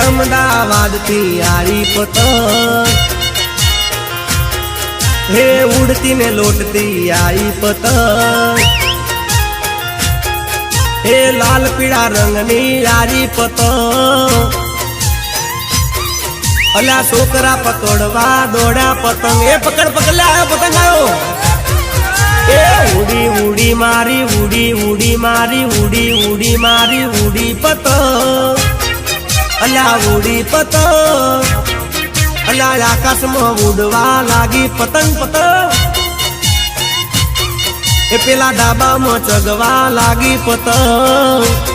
अहमदाबाद थी आरी पतंग हे उड़ती ने लोटती आई पतंग हे लाल पीड़ा रंग नी आरी पतंग अला छोकरा पतोड़वा दौड़ा पतंग ए पकड़ पकड़ ले आयो पतंग आयो ए उड़ी उड़ी मारी उड़ी उड़ी मारी उड़ी उड़ी मारी उड़ी पतंग अला उड़ी पतंग अला आकाश में उड़वा लागी पतंग पतंग ए पेला डाबा में चगवा लागी पतंग।